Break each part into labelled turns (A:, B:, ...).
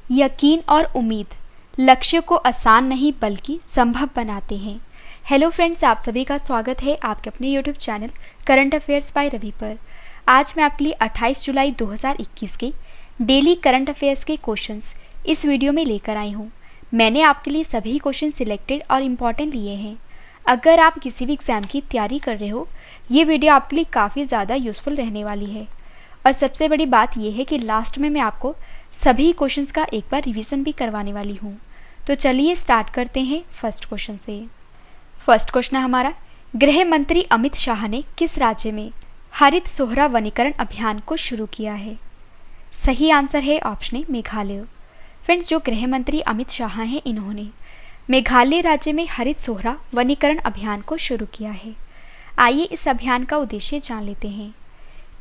A: यकीन और उम्मीद लक्ष्य को आसान नहीं बल्कि संभव बनाते हैं। हेलो फ्रेंड्स, आप सभी का स्वागत है आपके अपने YouTube channel current affairs by Ravi पर। आज मैं आपके लिए 28 जुलाई 2021 के डेली करंट अफेयर्स के क्वेश्चंस इस वीडियो में लेकर आई हूँ। मैंने आपके लिए सभी क्वेश्चन सिलेक्टेड और इम्पॉर्टेंट लिए हैं। अगर आप किसी भी एग्ज़ाम की तैयारी कर रहे हो, ये वीडियो आपके लिए काफ़ी ज़्यादा यूज़फुल रहने वाली है। और सबसे बड़ी बात यह है कि लास्ट में मैं आपको सभी क्वेश्चंस का एक बार रिवीजन भी करवाने वाली हूँ। तो चलिए स्टार्ट करते हैं फर्स्ट क्वेश्चन से। फर्स्ट क्वेश्चन है हमारा, गृह मंत्री अमित शाह ने किस राज्य में हरित सोहरा वनीकरण अभियान को शुरू किया है? सही आंसर है ऑप्शन ए मेघालय। फ्रेंड्स, जो गृह मंत्री अमित शाह हैं, इन्होंने मेघालय राज्य में हरित सोहरा वनीकरण अभियान को शुरू किया है। आइए इस अभियान का उद्देश्य जान लेते हैं।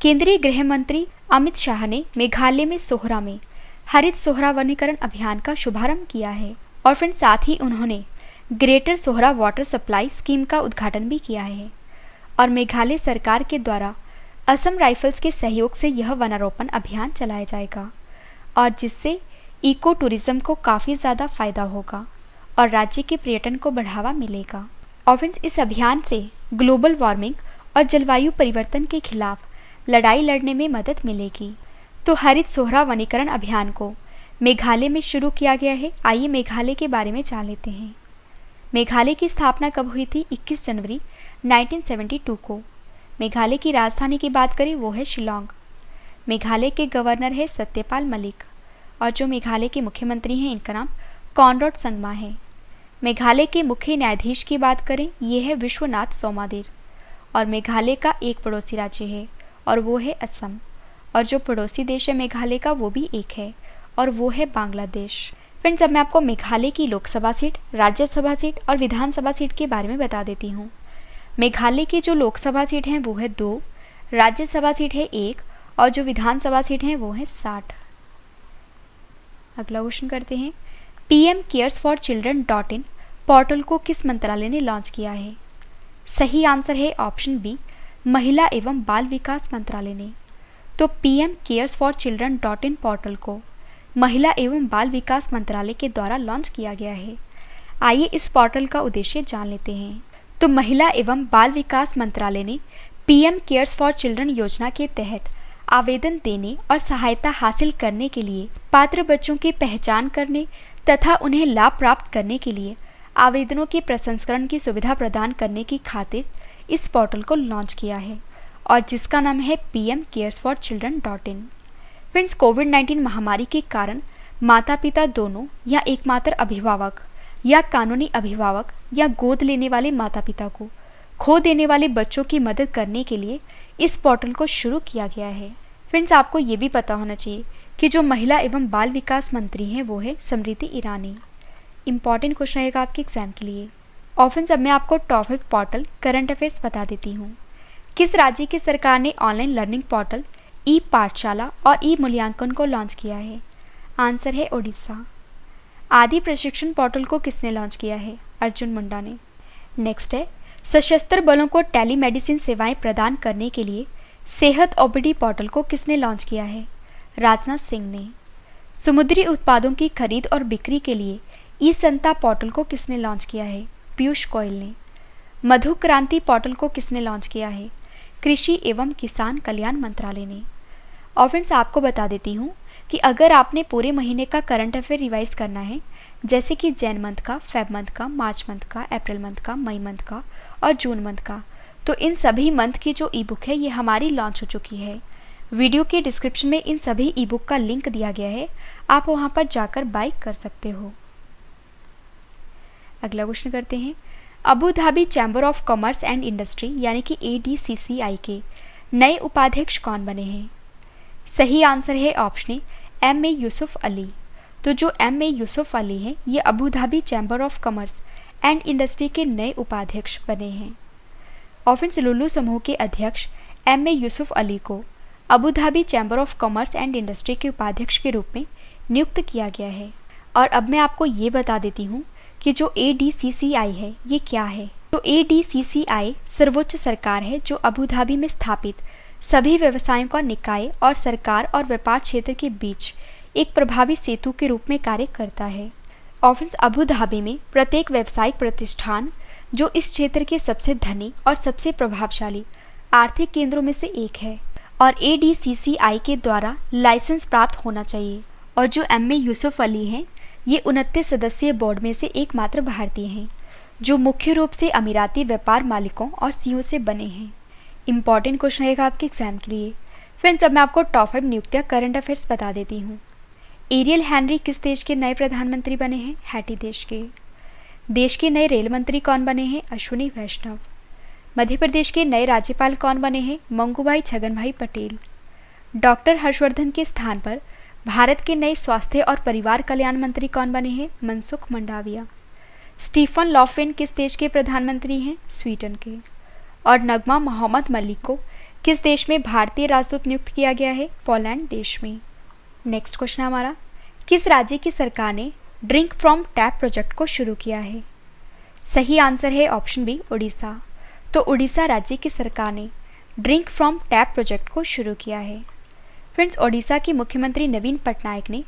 A: केंद्रीय गृह मंत्री अमित शाह ने मेघालय में सोहरा में हरित सोहरा वनीकरण अभियान का शुभारंभ किया है और फिर साथ ही उन्होंने greater Sohra water supply scheme का उद्घाटन भी किया है। और मेघालय सरकार के द्वारा असम राइफल्स के सहयोग से यह वनारोपण अभियान चलाया जाएगा और जिससे इको टूरिज्म को काफ़ी ज़्यादा फायदा होगा और राज्य के पर्यटन को बढ़ावा मिलेगा। और फिर इस अभियान से ग्लोबल वार्मिंग और जलवायु परिवर्तन के खिलाफ लड़ाई लड़ने में मदद मिलेगी। तो हरित सोहरा वनीकरण अभियान को मेघालय में शुरू किया गया है। आइए मेघालय के बारे में जान लेते हैं। मेघालय की स्थापना कब हुई थी? 21 जनवरी 1972 को। मेघालय की राजधानी की बात करें वो है शिलोंग। मेघालय के गवर्नर है सत्यपाल मलिक और जो मेघालय के मुख्यमंत्री हैं इनका नाम कॉनराड संगमा है। मेघालय के मुख्य न्यायाधीश की बात करें ये है विश्वनाथ सोमादेर। और मेघालय का एक पड़ोसी राज्य है और वो है असम। और जो पड़ोसी देश है मेघालय का वो भी एक है और वो है बांग्लादेश। फ्रेंड्स, अब मैं आपको मेघालय की लोकसभा सीट, राज्यसभा सीट और विधानसभा सीट के बारे में बता देती हूँ। मेघालय की जो लोकसभा सीट हैं वो है 2, राज्यसभा सीट है 1 और जो विधानसभा सीट हैं वो है 60। अगला क्वेश्चन करते हैं, PM केयर्स फॉर चिल्ड्रन.in पोर्टल को किस मंत्रालय ने लॉन्च किया है? सही आंसर है ऑप्शन बी, महिला एवं बाल विकास मंत्रालय ने। तो PM केयर्स फॉर चिल्ड्रन.in पोर्टल को महिला एवं बाल विकास मंत्रालय के द्वारा लॉन्च किया गया है। आइए इस पोर्टल का उद्देश्य जान लेते हैं। तो महिला एवं बाल विकास मंत्रालय ने PM केयर्स फॉर चिल्ड्रन योजना के तहत आवेदन देने और सहायता हासिल करने के लिए पात्र बच्चों की पहचान करने तथा उन्हें लाभ प्राप्त करने के लिए आवेदनों के प्रसंस्करण की सुविधा प्रदान करने की खातिर इस पोर्टल को लॉन्च किया है और जिसका नाम है PM केयर्स फॉर चिल्ड्रन.in। फ्रेंड्स, कोविड-19 महामारी के कारण माता पिता दोनों या एकमात्र अभिभावक या कानूनी अभिभावक या गोद लेने वाले माता पिता को खो देने वाले बच्चों की मदद करने के लिए इस पोर्टल को शुरू किया गया है। फ्रेंड्स, आपको ये भी पता होना चाहिए कि जो महिला एवं बाल विकास मंत्री हैं वो है स्मृति ईरानी। इंपॉर्टेंट क्वेश्चन रहेगा आपके एग्जाम के लिए। और फ्रेंड्स, अब मैं आपको टॉप 5 पोर्टल करंट अफेयर्स बता देती हूँ। किस राज्य की सरकार ने ऑनलाइन लर्निंग पोर्टल ई पाठशाला और ई मूल्यांकन को लॉन्च किया है? आंसर है ओडिशा। आदि प्रशिक्षण पोर्टल को किसने लॉन्च किया है? अर्जुन मुंडा ने। नेक्स्ट है, सशस्त्र बलों को टेलीमेडिसिन सेवाएं प्रदान करने के लिए सेहत OPD पोर्टल को किसने लॉन्च किया है? राजनाथ सिंह ने। समुद्री उत्पादों की खरीद और बिक्री के लिए ई संता पोर्टल को किसने लॉन्च किया है? पीयूष गोयल ने। मधु क्रांति पोर्टल को किसने लॉन्च किया है? कृषि एवं किसान कल्याण मंत्रालय ने। और फ्रेंड्स, आपको बता देती हूँ कि अगर आपने पूरे महीने का करंट अफेयर रिवाइज करना है, जैसे कि जैन मंथ का, फेब मंथ का, मार्च मंथ का, अप्रैल मंथ का, मई मंथ का और जून मंथ का, तो इन सभी मंथ की जो ई बुक है ये हमारी लॉन्च हो चुकी है। वीडियो के डिस्क्रिप्शन में इन सभी ई बुक का लिंक दिया गया है, आप वहाँ पर जाकर बाय कर सकते हो। अगला क्वेश्चन करते हैं, Abu Dhabi chamber of commerce and industry यानी कि ADCCI के नए उपाध्यक्ष कौन बने हैं? सही आंसर है option A, MA Yusuf Ali. तो जो MA यूसुफ अली हैं ये Abu Dhabi chamber of commerce and industry के नए उपाध्यक्ष बने हैं। और फ्रेंड्स, लुलु समूह के अध्यक्ष MA यूसुफ अली को Abu Dhabi chamber of commerce and industry के उपाध्यक्ष के रूप में नियुक्त किया गया है। और अब मैं आपको ये बता देती हूँ कि जो ADCCI है ये क्या है। तो ADCCI सर्वोच्च सरकार है जो अबू धाबी में स्थापित सभी व्यवसायों का निकाय और सरकार और व्यापार क्षेत्र के बीच एक प्रभावी सेतु के रूप में कार्य करता है। और फ्रेंड्स, अबू धाबी में प्रत्येक व्यावसायिक प्रतिष्ठान जो इस क्षेत्र के सबसे धनी और सबसे प्रभावशाली आर्थिक केंद्रों में से एक है और ADCCI के द्वारा लाइसेंस प्राप्त होना चाहिए। और जो MA यूसुफ अली हैं, ये 29 सदस्यीय बोर्ड में से एकमात्र भारतीय हैं जो मुख्य रूप से अमीराती व्यापार मालिकों और CEO से बने हैं। इंपॉर्टेंट क्वेश्चन रहेगा आपके एग्जाम के लिए। फ्रेंड्स, अब मैं आपको टॉप 5 नियुक्तियां करंट अफेयर्स बता देती हूँ। एरियल हेनरी किस देश के नए प्रधानमंत्री बने हैं? हैटी देश के। देश के नए रेल मंत्री कौन बने हैं? अश्विनी वैष्णव। मध्य प्रदेश के नए राज्यपाल कौन बने हैं? मंगूभाई छगनभाई पटेल। डॉक्टर हर्षवर्धन के स्थान पर भारत के नए स्वास्थ्य और परिवार कल्याण मंत्री कौन बने हैं? मनसुख मंडाविया। स्टीफन लॉफवेन किस देश के प्रधानमंत्री हैं? स्वीडन के। और नगमा मोहम्मद मलिक को किस देश में भारतीय राजदूत नियुक्त किया गया है? पोलैंड देश में। नेक्स्ट क्वेश्चन हमारा, किस राज्य की सरकार ने ड्रिंक फ्रॉम टैप प्रोजेक्ट को शुरू किया है? सही आंसर है ऑप्शन बी, उड़ीसा। तो उड़ीसा राज्य की सरकार ने ड्रिंक फ्रॉम टैप प्रोजेक्ट को शुरू किया है। फ्रेंड्स, ओडिशा के मुख्यमंत्री नवीन पटनायक ने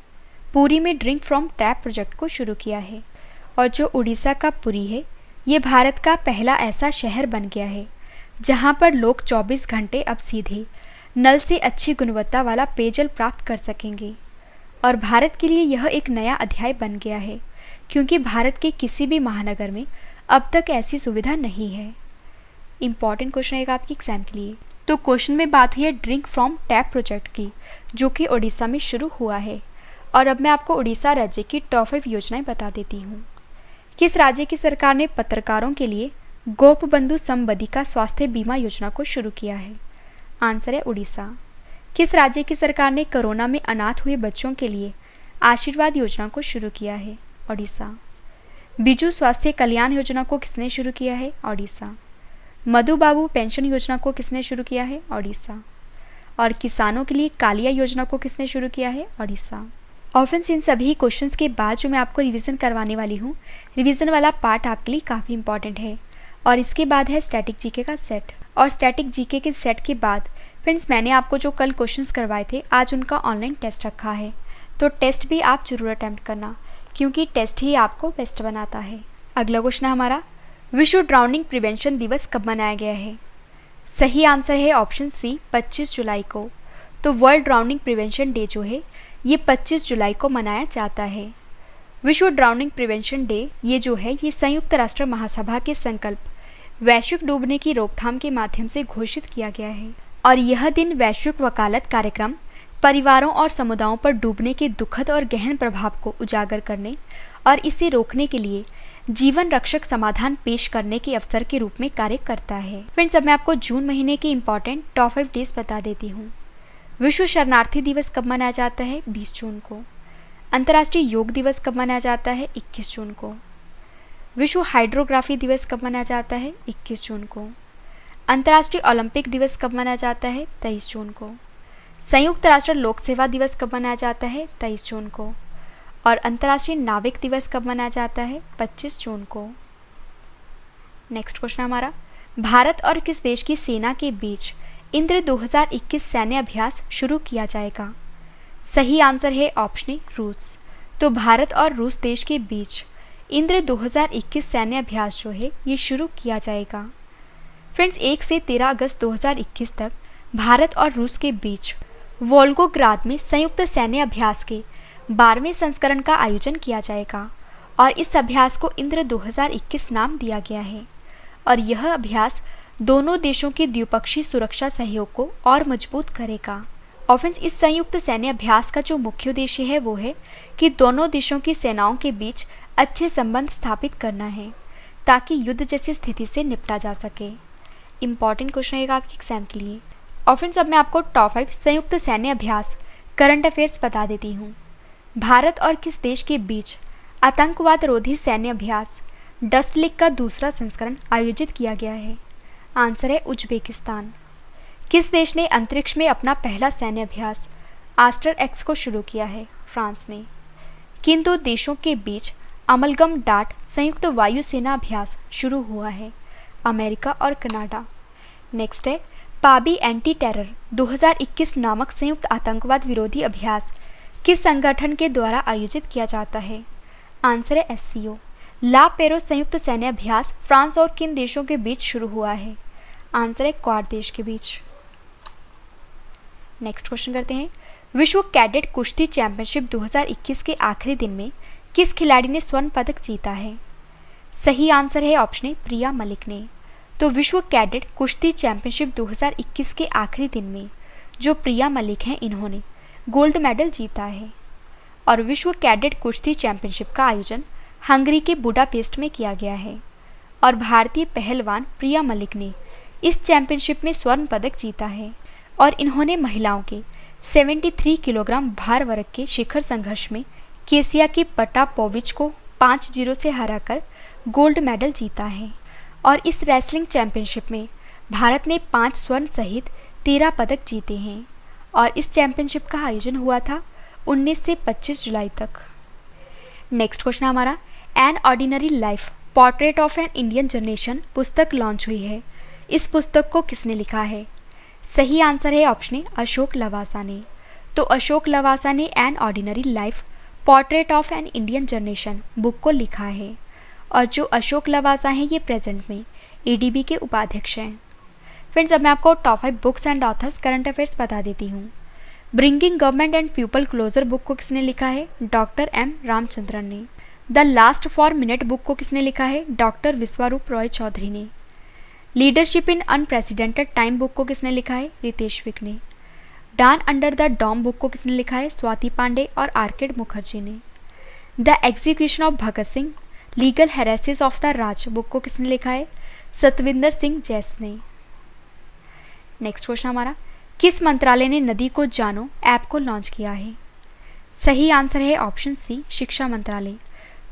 A: पुरी में ड्रिंक फ्रॉम टैप प्रोजेक्ट को शुरू किया है। और जो उड़ीसा का पुरी है, ये भारत का पहला ऐसा शहर बन गया है जहाँ पर लोग 24 घंटे अब सीधे नल से अच्छी गुणवत्ता वाला पेयजल प्राप्त कर सकेंगे। और भारत के लिए यह एक नया अध्याय बन गया है क्योंकि भारत के किसी भी महानगर में अब तक ऐसी सुविधा नहीं है। इंपॉर्टेंट क्वेश्चन रहेगा आपके एग्जाम के लिए। तो क्वेश्चन में बात हुई है ड्रिंक फ्रॉम टैप प्रोजेक्ट की, जो कि ओडिशा में शुरू हुआ है। और अब मैं आपको उड़ीसा राज्य की टॉप 5 योजनाएं बता देती हूँ। किस राज्य की सरकार ने पत्रकारों के लिए गोपबंधु समबधिका स्वास्थ्य बीमा योजना को शुरू किया है? आंसर है उड़ीसा। किस राज्य की सरकार ने कोरोना में अनाथ हुए बच्चों के लिए आशीर्वाद योजना को शुरू किया है? ओडिशा। बिजू स्वास्थ्य कल्याण योजना को किसने शुरू किया है? ओडिशा। मधु बाबू पेंशन योजना को किसने शुरू किया है? ओडिशा। और किसानों के लिए कालिया योजना को किसने शुरू किया है? ओडिशा। और फ्रेंड्स, इन सभी क्वेश्चंस के बाद जो मैं आपको रिवीजन करवाने वाली हूँ, रिवीजन वाला पार्ट आपके लिए काफ़ी इंपॉर्टेंट है। और इसके बाद है स्टैटिक जीके का सेट। और स्टैटिक जीके के सेट के बाद फ्रेंड्स, मैंने आपको जो कल क्वेश्चंस करवाए थे, आज उनका ऑनलाइन टेस्ट रखा है। तो टेस्ट भी आप जरूर अटैम्प्ट करना क्योंकि टेस्ट ही आपको बेस्ट बनाता है। अगला क्वेश्चन है हमारा, विश्व ड्राउनिंग प्रिवेंशन दिवस कब मनाया गया है? सही आंसर है ऑप्शन सी, 25 जुलाई को। तो वर्ल्ड ड्राउनिंग प्रिवेंशन डे जो है, ये 25 जुलाई को मनाया जाता है। विश्व ड्राउनिंग प्रिवेंशन डे ये जो है, ये संयुक्त राष्ट्र महासभा के संकल्प वैश्विक डूबने की रोकथाम के माध्यम से घोषित किया गया है। और यह दिन वैश्विक वकालत कार्यक्रम परिवारों और समुदायों पर डूबने के दुखद और गहन प्रभाव को उजागर करने और इसे रोकने के लिए जीवन रक्षक समाधान पेश करने के अवसर के रूप में कार्य करता है। फ्रेंड्स, अब मैं आपको जून महीने के इंपॉर्टेंट टॉप 5 डेज बता देती हूँ। विश्व शरणार्थी दिवस कब मनाया जाता है? 20 जून को। अंतर्राष्ट्रीय योग दिवस कब मनाया जाता है? 21 जून को। विश्व हाइड्रोग्राफी दिवस कब मनाया जाता है? 21 जून को। अंतर्राष्ट्रीय ओलंपिक दिवस कब मनाया जाता है? 23 जून को। संयुक्त राष्ट्र लोक सेवा दिवस कब मनाया जाता है? 23 जून को। और अंतर्राष्ट्रीय नाविक दिवस कब मनाया जाता है? 25 जून को। नेक्स्ट क्वेश्चन हमारा, भारत और किस देश की सेना के बीच इंद्र 2021 सैन्य अभ्यास शुरू किया जाएगा? सही आंसर है ऑप्शन ए, रूस। तो भारत और रूस देश के बीच इंद्र 2021 सैन्य अभ्यास जो है, ये शुरू किया जाएगा। फ्रेंड्स, 1 से 13 अगस्त 2021 तक भारत और रूस के बीच वोल्गोग्राद में संयुक्त सैन्य अभ्यास के 12वें संस्करण का आयोजन किया जाएगा। और इस अभ्यास को इंद्र 2021 नाम दिया गया है। और यह अभ्यास दोनों देशों के द्विपक्षीय सुरक्षा सहयोग को और मजबूत करेगा। और फ्रेंड्स, इस संयुक्त सैन्य अभ्यास का जो मुख्य उद्देश्य है वो है कि दोनों देशों की सेनाओं के बीच अच्छे संबंध स्थापित करना है ताकि युद्ध जैसी स्थिति से निपटा जा सके। इंपॉर्टेंट क्वेश्चन रहेगा आपके एग्जाम के लिए। और फ्रेंड्स, अब मैं आपको टॉप 5 संयुक्त सैन्य अभ्यास करंट अफेयर्स बता देती हूँ। भारत और किस देश के बीच आतंकवाद रोधी सैन्य अभ्यास डस्ट लेक का दूसरा संस्करण आयोजित किया गया है? आंसर है उज्बेकिस्तान। किस देश ने अंतरिक्ष में अपना पहला सैन्य अभ्यास आस्टर एक्स को शुरू किया है? फ्रांस ने। किन दो देशों के बीच अमलगम डार्ट संयुक्त वायुसेना अभ्यास शुरू हुआ है? अमेरिका और कनाडा। नेक्स्ट है, पाबी एंटी टेरर 2021 नामक संयुक्त आतंकवाद विरोधी अभ्यास किस संगठन के द्वारा आयोजित किया जाता है? आंसर है SCO। ला पेरोस संयुक्त सैन्य अभ्यास फ्रांस और किन देशों के बीच शुरू हुआ है? आंसर है क्वाड देश के बीच। नेक्स्ट क्वेश्चन करते हैं। विश्व कैडेट कुश्ती चैंपियनशिप 2021 के आखिरी दिन में किस खिलाड़ी ने स्वर्ण पदक जीता है? सही आंसर है ऑप्शन ए प्रिया मलिक ने। तो विश्व कैडेट कुश्ती चैंपियनशिप 2021 के आखिरी दिन में जो प्रिया मलिक हैं, इन्होंने गोल्ड मेडल जीता है। और विश्व कैडेट कुश्ती चैंपियनशिप का आयोजन हंगरी के बुडापेस्ट में किया गया है। और भारतीय पहलवान प्रिया मलिक ने इस चैंपियनशिप में स्वर्ण पदक जीता है। और इन्होंने महिलाओं के 73 किलोग्राम भार वर्ग के शिखर संघर्ष में केसिया की पटापोविच को 5-0 से हराकर गोल्ड मेडल जीता है। और इस रेसलिंग चैंपियनशिप में भारत ने 5 स्वर्ण सहित 13 पदक जीते हैं। और इस चैंपियनशिप का आयोजन हुआ था 19 से 25 जुलाई तक। नेक्स्ट क्वेश्चन हमारा, an ordinary life portrait of an Indian generation पुस्तक लॉन्च हुई है। इस पुस्तक को किसने लिखा है? सही आंसर है ऑप्शन ए अशोक लवासा ने। तो अशोक लवासा ने an ordinary life portrait of an Indian generation book को लिखा है। और जो अशोक लवासा हैं, ये प्रेजेंट में ADB के उपाध्यक्ष हैं। फ्रेंड्स, अब मैं आपको top 5 books and authors current affairs बता देती हूँ। Bringing government and people closer book को किसने लिखा है? डॉक्टर M रामचंद्रन ने। द लास्ट 4 मिनट बुक को किसने लिखा है? डॉक्टर विश्वरूप रॉय चौधरी ने। Leadership in unprecedented time book को किसने लिखा है? रितेश विक ने। डान अंडर द डॉम बुक को किसने लिखा है? स्वाति पांडे और आर्किड मुखर्जी ने। The execution of Bhagat Singh legal heresies of the Raj book को किसने लिखा है? सतविंदर सिंह जैस ने। नेक्स्ट क्वेश्चन हमारा, किस मंत्रालय ने नदी को जानो ऐप को लॉन्च किया है? सही आंसर है ऑप्शन सी शिक्षा मंत्रालय।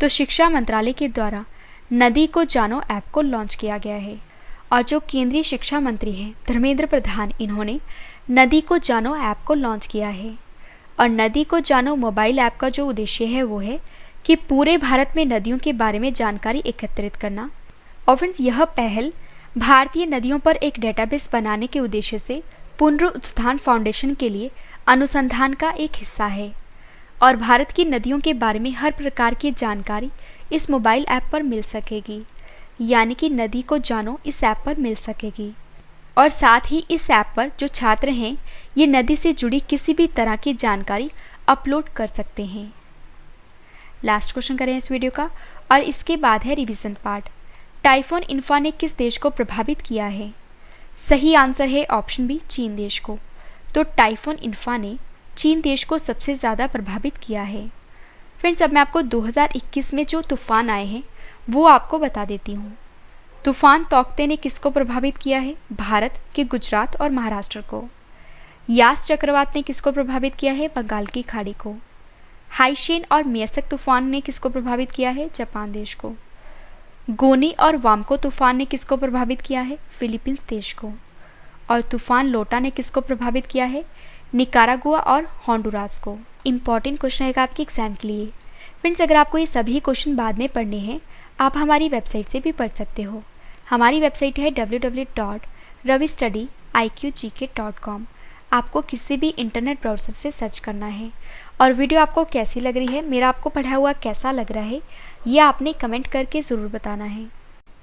A: तो शिक्षा मंत्रालय के द्वारा नदी को जानो ऐप को लॉन्च किया गया है। और जो केंद्रीय शिक्षा मंत्री हैं धर्मेंद्र प्रधान, इन्होंने नदी को जानो ऐप को लॉन्च किया है। और नदी को जानो मोबाइल ऐप का जो उद्देश्य है वो है कि पूरे भारत में नदियों के बारे में जानकारी एकत्रित करना। और फ्रेंड्स, यह पहल भारतीय नदियों पर एक डेटाबेस बनाने के उद्देश्य से पुनरुत्थान फाउंडेशन के लिए अनुसंधान का एक हिस्सा है। और भारत की नदियों के बारे में हर प्रकार की जानकारी इस मोबाइल ऐप पर मिल सकेगी। यानी कि नदी को जानो इस ऐप पर मिल सकेगी। और साथ ही इस ऐप पर जो छात्र हैं, ये नदी से जुड़ी किसी भी तरह की जानकारी अपलोड कर सकते हैं। लास्ट क्वेश्चन करें इस वीडियो का, और इसके बाद है रिवीजन पार्ट। टाइफून इंफा ने किस देश को प्रभावित किया है? सही आंसर है ऑप्शन बी चीन देश को। तो टाइफून इंफा ने चीन देश को सबसे ज़्यादा प्रभावित किया है। फ्रेंड्स, अब मैं आपको 2021 में जो तूफान आए हैं वो आपको बता देती हूँ। तूफान तौकते ने किसको प्रभावित किया है? भारत के गुजरात और महाराष्ट्र को। यास चक्रवात ने किसको प्रभावित किया है? बंगाल की खाड़ी को। हाइशेन और मियासक तूफान ने किसको प्रभावित किया है? जापान देश को। गोनी और वामको तूफान ने किसको प्रभावित किया है? फिलीपींस देश को। और तूफान लोटा ने किसको प्रभावित किया है? निकारागुआ और होंडुरास को। इंपॉर्टेंट क्वेश्चन रहेगा आपके एग्जाम के लिए। फ्रेंड्स, अगर आपको ये सभी क्वेश्चन बाद में पढ़ने हैं, आप हमारी वेबसाइट से भी पढ़ सकते हो। हमारी वेबसाइट है www.ravistudy.iqgk.com। आपको किसी भी इंटरनेट ब्राउज़र से सर्च करना है। और वीडियो आपको कैसी लग रही है, मेरा आपको पढ़ा हुआ कैसा लग रहा है, ये आपने कमेंट करके ज़रूर बताना है।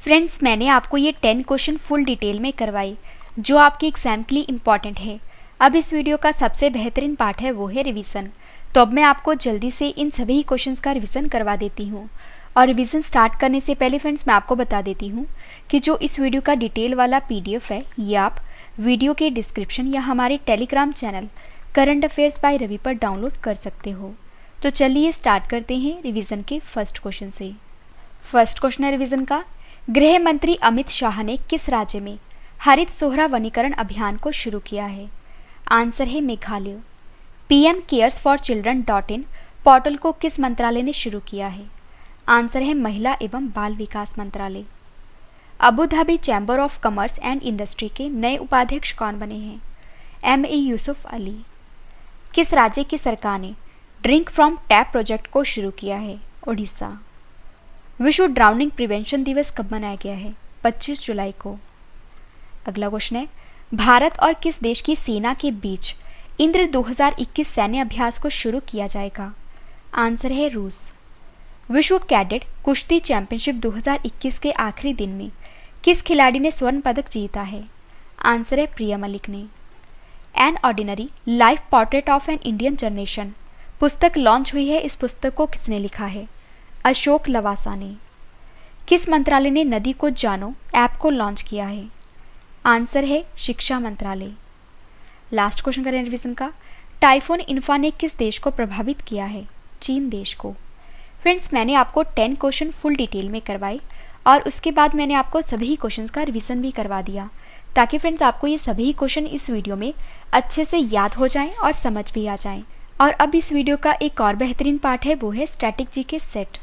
A: फ्रेंड्स, मैंने आपको ये 10 क्वेश्चन फुल डिटेल में करवाई जो आपके एग्जाम के लिए इम्पॉर्टेंट है। अब इस वीडियो का सबसे बेहतरीन पार्ट है वो है रिवीजन। तो अब मैं आपको जल्दी से इन सभी क्वेश्चंस का रिवीजन करवा देती हूँ। और रिवीजन स्टार्ट करने से पहले फ्रेंड्स, मैं आपको बता देती हूँ कि जो इस वीडियो का डिटेल वाला PDF है, ये आप वीडियो के डिस्क्रिप्शन या हमारे Telegram channel current affairs by Ravi पर डाउनलोड कर सकते हो। तो चलिए स्टार्ट करते हैं रिवीजन के फर्स्ट क्वेश्चन से। फर्स्ट क्वेश्चन है रिवीजन का, गृह मंत्री अमित शाह ने किस राज्य में हरित सोहरा वनीकरण अभियान को शुरू किया है? आंसर है मेघालय। PM केयर्स फॉर चिल्ड्रन.in पोर्टल को किस मंत्रालय ने शुरू किया है? आंसर है महिला एवं बाल विकास मंत्रालय। Abu Dhabi chamber of commerce and industry के नए उपाध्यक्ष कौन बने हैं? MA यूसुफ अली। किस राज्य की सरकार ने ड्रिंक फ्रॉम टैप प्रोजेक्ट को शुरू किया है? ओडिशा। विश्व ड्राउनिंग प्रिवेंशन दिवस कब मनाया गया है? 25 जुलाई को। अगला क्वेश्चन है, भारत और किस देश की सेना के बीच इंद्र 2021 सैन्य अभ्यास को शुरू किया जाएगा? आंसर है रूस। विश्व कैडेट कुश्ती चैंपियनशिप 2021 के आखिरी दिन में किस खिलाड़ी ने स्वर्ण पदक जीता है? आंसर है प्रिया मलिक ने। An ordinary life portrait of an Indian generation पुस्तक लॉन्च हुई है। इस पुस्तक को किसने लिखा है? अशोक लवासा ने। किस मंत्रालय ने नदी को जानो ऐप को लॉन्च किया है? आंसर है शिक्षा मंत्रालय। लास्ट क्वेश्चन करें रिवीजन का। टाइफून इन्फा ने किस देश को प्रभावित किया है? चीन देश को। फ्रेंड्स, मैंने आपको 10 क्वेश्चन फुल डिटेल में करवाए और उसके बाद मैंने आपको सभी क्वेश्चंस का रिवीजन भी करवा दिया, ताकि फ्रेंड्स आपको ये सभी क्वेश्चन इस वीडियो में अच्छे से याद हो जाएं और समझ भी आ जाएं। और अब इस वीडियो का एक और बेहतरीन पार्ट है, वो है स्टैटिक जीके सेट।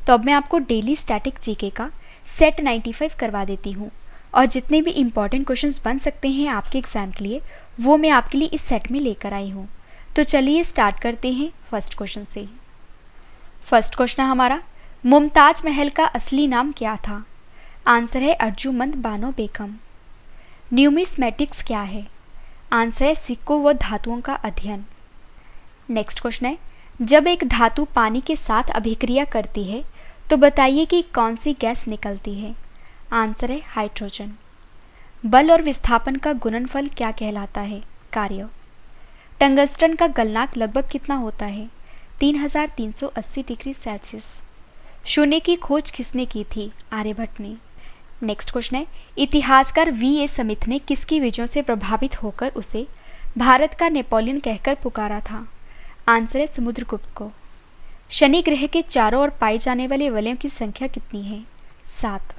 A: तो अब मैं आपको डेली स्टैटिक जीके का सेट 95 करवा देती हूँ और जितने भी इंपॉर्टेंट क्वेश्चंस बन सकते हैं आपके एग्जाम के लिए वो मैं आपके लिए इस सेट में लेकर आई हूँ। तो चलिए स्टार्ट करते हैं फर्स्ट क्वेश्चन से। फर्स्ट क्वेश्चन है हमारा, मुमताज महल का असली नाम क्या था? आंसर है अर्जुमंद बानो बेगम। न्यूमिस्मेटिक्स क्या है? आंसर है सिक्कों व धातुओं का अध्ययन। नेक्स्ट क्वेश्चन है, जब एक धातु पानी के साथ अभिक्रिया करती है तो बताइए कि कौन सी गैस निकलती है? आंसर है हाइड्रोजन। बल और विस्थापन का गुणनफल क्या कहलाता है? कार्य। टंगस्टन का गलनांक लगभग कितना होता है? 3380 डिग्री सेल्सियस। शून्य की खोज किसने की थी? आर्यभट्ट ने। नेक्स्ट क्वेश्चन है, इतिहासकार वी.ए. समिथ ने किसकी विजयों से प्रभावित होकर उसे भारत का नेपोलियन कहकर पुकारा था? आंसर है समुद्रगुप्त को। शनि ग्रह के चारों ओर पाए जाने वाले वलयों की संख्या कितनी है? 7।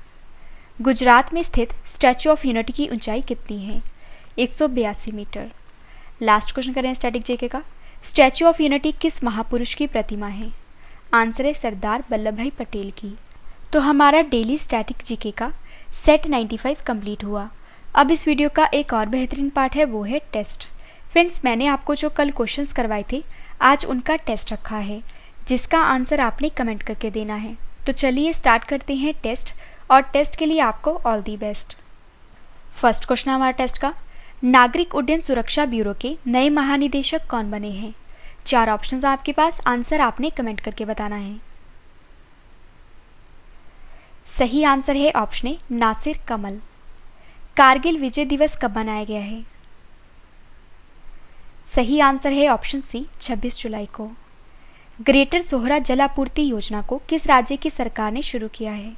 A: गुजरात में स्थित स्टैच्यू ऑफ यूनिटी की ऊंचाई कितनी है? 182 मीटर। लास्ट क्वेश्चन करें स्टैटिक जीके का। स्टैच्यू ऑफ यूनिटी किस महापुरुष की प्रतिमा है? आंसर है सरदार वल्लभ भाई पटेल की। तो हमारा डेली स्टैटिक जीके का सेट 95 कंप्लीट हुआ। अब इस वीडियो का एक और बेहतरीन पार्ट है, वो है टेस्ट। फ्रेंड्स, मैंने आपको जो कल क्वेश्चंस करवाए थे आज उनका टेस्ट रखा है, जिसका आंसर आपने कमेंट करके देना है। तो चलिए स्टार्ट करते हैं टेस्ट, और टेस्ट के लिए आपको all the best. First question हमारा टेस्ट का, नागरिक उड्डयन सुरक्षा ब्यूरो के नए महानिदेशक कौन बने हैं? 4 ऑप्शंस आपके पास, आंसर आपने कमेंट करके बताना है। सही आंसर है ऑप्शन ए नासिर कमल। कारगिल विजय दिवस कब मनाया गया है? सही आंसर है ऑप्शन सी 26 जुलाई को। ग्रेटर सोहरा जल आपूर्ति योजना को किस राज्य की सरकार ने शुरू किया है?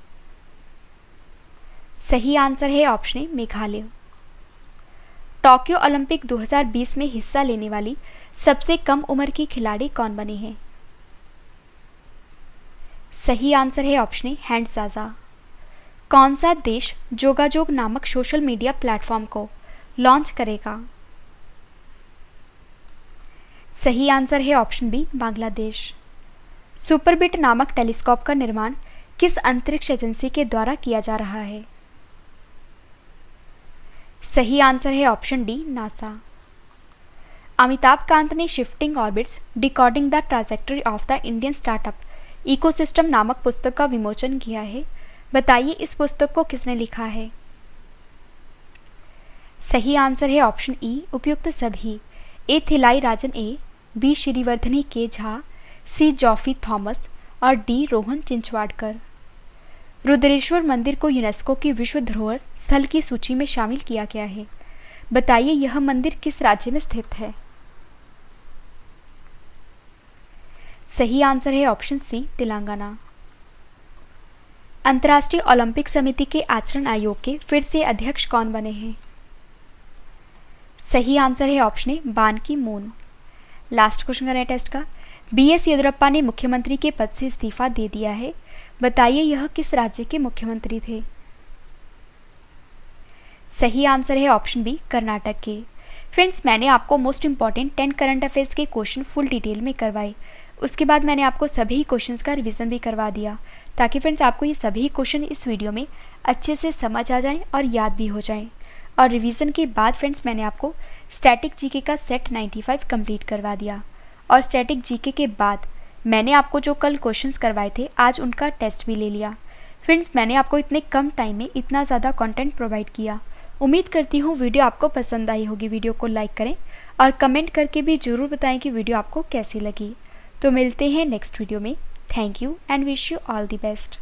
A: सही आंसर है option A Meghalaya. Tokyo Olympic 2020 में हिस्सा लेने वाली सबसे कम उम्र की खिलाड़ी कौन बनी है? सही आंसर है ऑप्शन ए हैंड जाजा। कौन सा देश जोगाजोग नामक सोशल मीडिया प्लेटफॉर्म को लॉन्च करेगा? सही आंसर है ऑप्शन बी बांग्लादेश। सुपरबिट नामक टेलीस्कोप का निर्माण किस अंतरिक्ष एजेंसी के द्वारा किया जा रहा है? सही आंसर है option D NASA. Amitabh Kant ने shifting orbits decoding the trajectory of the Indian startup ecosystem नामक पुस्तक का विमोचन किया है। बताइए इस पुस्तक को किसने लिखा है? सही आंसर है ऑप्शन ई उपयुक्त सभी। ए थिलाई राजन ए, बी श्रीवर्धनी के झा, सी जॉफी थॉमस और डी रोहन चिंचवाड़कर। रुद्रेश्वर मंदिर को यूनेस्को की विश्व धरोहर स्थल की सूची में शामिल किया गया है। बताइए यह मंदिर किस राज्य में स्थित है? सही आंसर है ऑप्शन सी तेलंगाना। अंतर्राष्ट्रीय ओलंपिक समिति के आचरण आयोग के फिर से अध्यक्ष कौन बने हैं? सही आंसर है ऑप्शन ए बान की मून। लास्ट क्वेश्चन करें टेस्ट का। बी.एस. येदियुरप्पा ने मुख्यमंत्री के पद से इस्तीफा दे दिया है। बताइए यह किस राज्य के मुख्यमंत्री थे? सही आंसर है ऑप्शन बी कर्नाटक के। फ्रेंड्स, मैंने आपको मोस्ट इंपॉर्टेंट 10 करंट अफेयर्स के क्वेश्चन फुल डिटेल में करवाए। उसके बाद मैंने आपको सभी क्वेश्चंस का रिवीजन भी करवा दिया, ताकि फ्रेंड्स आपको ये सभी क्वेश्चन इस वीडियो में अच्छे से समझ आ जाएं और याद भी हो जाएं। और रिवीजन के बाद फ्रेंड्स मैंने आपको स्टैटिक जीके का सेट 95 कंप्लीट करवा दिया। और स्टैटिक जीके के बाद मैंने आपको जो कल क्वेश्चंस करवाए थे आज उनका टेस्ट भी ले लिया। फ्रेंड्स, मैंने आपको इतने कम टाइम में इतना ज़्यादा कंटेंट प्रोवाइड किया। उम्मीद करती हूँ वीडियो आपको पसंद आई होगी। वीडियो को लाइक करें और कमेंट करके भी ज़रूर बताएं कि वीडियो आपको कैसी लगी। तो मिलते हैं नेक्स्ट वीडियो में। Thank you and wish you all the best.